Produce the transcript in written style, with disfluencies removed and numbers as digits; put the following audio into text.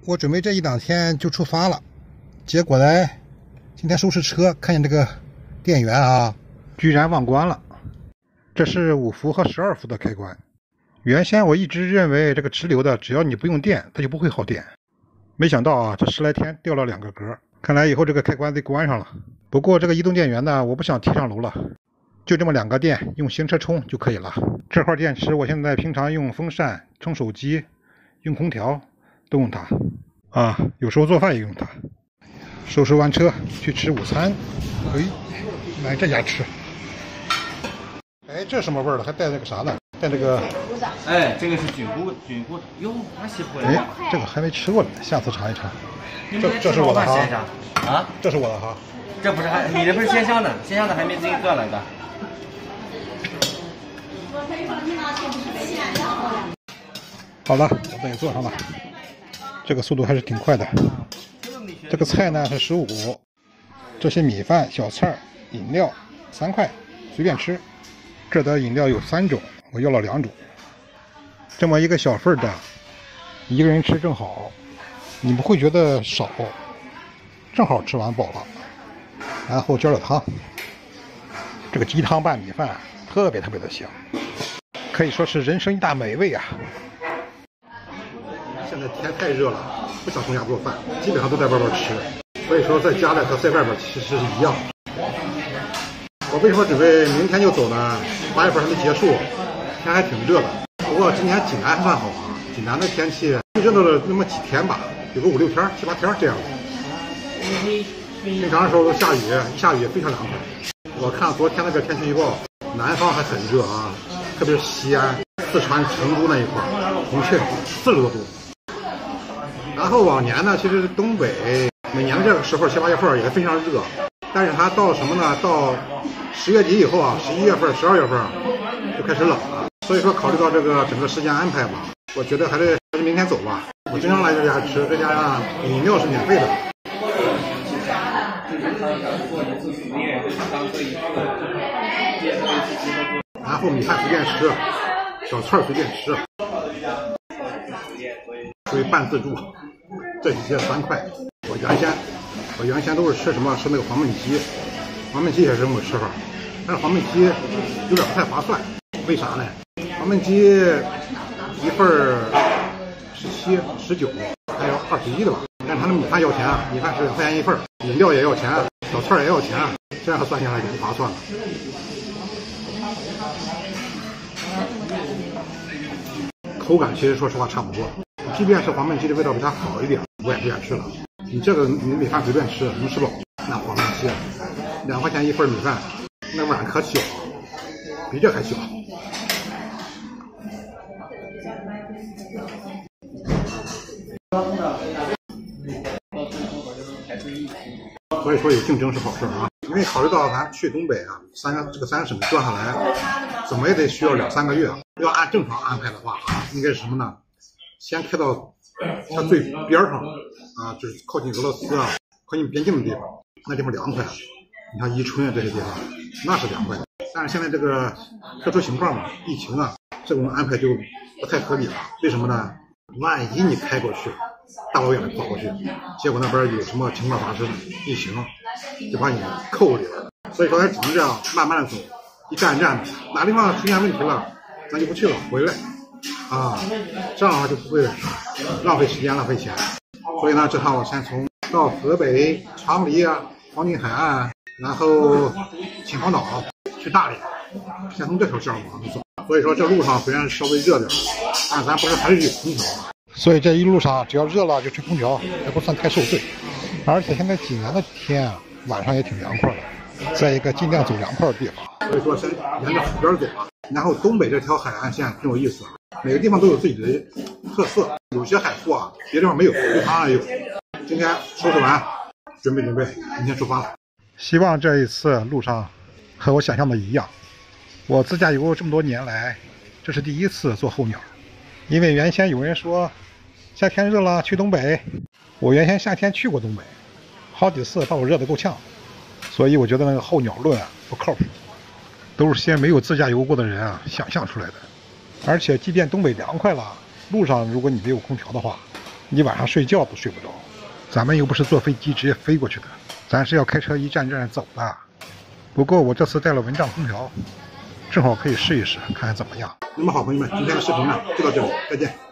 我准备这一两天就出发了，结果呢，今天收拾车看见这个电源啊，居然忘关了。这是5伏和12伏的开关。原先我一直认为这个直流的，只要你不用电，它就不会耗电。没想到啊，这10来天掉了2个格，看来以后这个开关得关上了。不过这个移动电源呢，我不想提上楼了，就这么2个电，用行车充就可以了。这块电池我现在平常用风扇、充手机、用空调都用它啊，有时候做饭也用它。收拾完车去吃午餐，来这家吃。哎，这什么味儿了？还带那个啥呢？带这个，哎，这个是菌菇，哟，那西普哎，这个还没吃过呢，下次尝一尝。这是我的哈，啊，这是我的哈，这不是你这不是鲜香的，鲜香的还没自己做了的。好了，我们也做上了，这个速度还是挺快的。这个菜呢是15，这些米饭、小菜、饮料3块，随便吃。这的饮料有3种，我要了2种。这么一个小份的，一个人吃正好，你不会觉得少，正好吃完饱了。然后浇了汤，这个鸡汤拌米饭特别的香，可以说是人生一大美味啊。现在天太热了，不想回家做饭，基本上都在外边吃，所以说在家里和在外边其实是一样。我为什么准备明天就走呢？8月份还没结束，天还挺热的。不过今年济南还算好啊，济南的天气就热了那么几天吧，有个5、6天、7、8天这样。平常的时候下雨，一下雨非常凉快。我看昨天那个天气预报，南方还很热啊，特别是西安、四川成都那一块，重庆40多度。然后往年呢，其实东北每年的这个时候7、8月份也非常热，但是它到什么呢？到10月底以后啊，11月份、12月份就开始冷了。所以说考虑到这个整个时间安排吧，我觉得还是明天走吧。我经常来这家吃，这家呢饮料是免费的。然后米饭随便吃，小菜随便吃，属于半自助。这几些3块。我原先都是吃什么？吃那个黄焖鸡，黄焖鸡也是这么个吃法，但是黄焖鸡有点不太划算。为啥呢？黄焖鸡一份17、19，还有21的吧。但是他的米饭要钱啊，米饭是2块钱一份，饮料也要钱，小菜也要钱，这样算下来就不划算了。口感其实说实话差不多，即便是黄焖鸡的味道比它好一点，我也不愿吃了。你这个你米饭随便吃能吃饱，那黄焖鸡2块钱一份米饭，那碗可小，比这还小。所以说有竞争是好事啊，因为考虑到咱去东北啊，这个3个省转下来，怎么也得需要2、3个月。要按正常安排的话，应该是什么呢？先开到它最边上啊，就是靠近俄罗斯啊，靠近边境的地方，那地方凉快。你像伊春啊这些地方，那是凉快。但是现在这个特殊情况嘛，疫情啊，这种安排就不太合理了。为什么呢？万一你开过去，大老远的跑过去，结果那边有什么情况发生，疫情就把你扣里边。所以说还只能这样慢慢的走，一站一站的，哪地方出现问题了，咱就不去了，回来啊，这样的话就不会浪费时间浪费钱。所以呢，这趟我先从到河北长黎啊、黄金海岸，然后秦皇岛去大连，先从这条线往上走。所以说这路上虽然稍微热点，但是咱不是还是有空调嘛，所以这一路上只要热了就吹空调，还不算太受罪。而且现在济南的天啊，晚上也挺凉快的，在一个尽量走凉快的地方。所以说先沿着海边走啊，然后东北这条海岸线挺有意思，每个地方都有自己的特色，有些海货啊别的地方没有，有它有。今天收拾完，准备，明天出发了。希望这一次路上和我想象的一样。我自驾游这么多年来，这是第1次坐候鸟，因为原先有人说夏天热了去东北，我原先夏天去过东北，好几次把我热得够呛，所以我觉得那个候鸟论啊不靠谱，都是些没有自驾游过的人啊想象出来的。而且即便东北凉快了，路上如果你没有空调的话，你晚上睡觉都睡不着。咱们又不是坐飞机直接飞过去的，咱是要开车一站一站走的。不过我这次带了蚊帐空调，正好可以试一试，看看怎么样。那么好朋友们，今天的视频呢就到这里，再见。